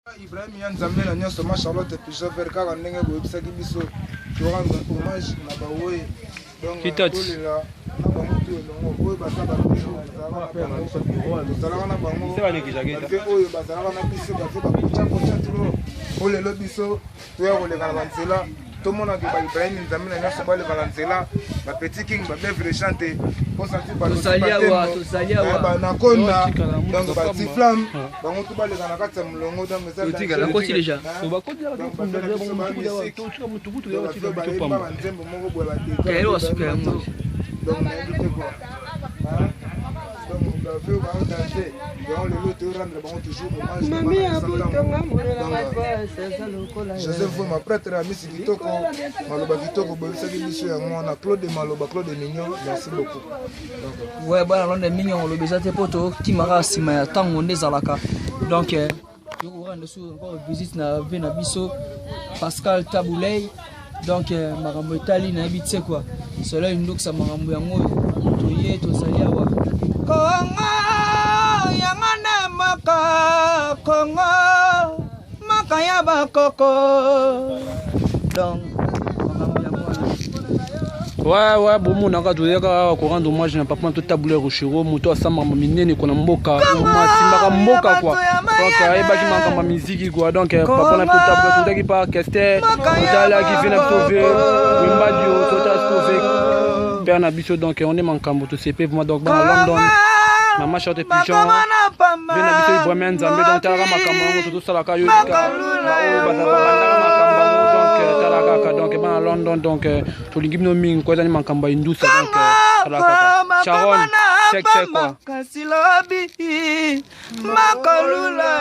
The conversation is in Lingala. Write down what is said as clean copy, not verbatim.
Ibrahim Yanzambe na nyonso ma Charlotte Pigeon vers kaka ndenge boyebisaki biso to rendre hommage na baoye donc tolela na bango tu elongo oyo baza bazalaka na bango te oyo bazalaka na biso baze bakocha tulo oyo lelo biso toya koleka na banzela tomonaki ba Ibrahim Nzambe na nyonso baleka na nzela ba Petit King ba Bevre chante po santi ba nakonda donc ba Tiflam bango to baleka na kati ya mulongo donc ça la koti déjà ba koti la Joseph ma prêtre ami Kitoko maloba Kitoko boyebisaki biso yango na Claude Maloba Claude Mignon, merci beaucoup. Ouais bana londe Mignon lobeza te poto timara sima ya tango ndezalaka donc yo rendre sur encore visite na vena biso Pascal Taboulay donc makambo etali na bitse quoi cela une donc ça makambo yango toye tozali awa Kongo yangana maka Kongo maka ya bakoko donc ouais bon on a gardé ka ko rendre hommage na papa to Taboulay Rochero moto asamba minene ko na mboka masimaka mboka quoi donc ayebaki makamba miziki quoi donc papa na to Taboulay to ki pa Kester tala ki vient sauver Wimbadio to ta sauver père na biso donc on est makambo to CP pour moi donc dans London maman Charlotte Pigeon vient na biso Ibrahim Nzambe donc tala makambo to sala ka yo ka donc à London donc to lingibno ming ko tani mankamba indusa donc Sharon check quoi kasilobi makolula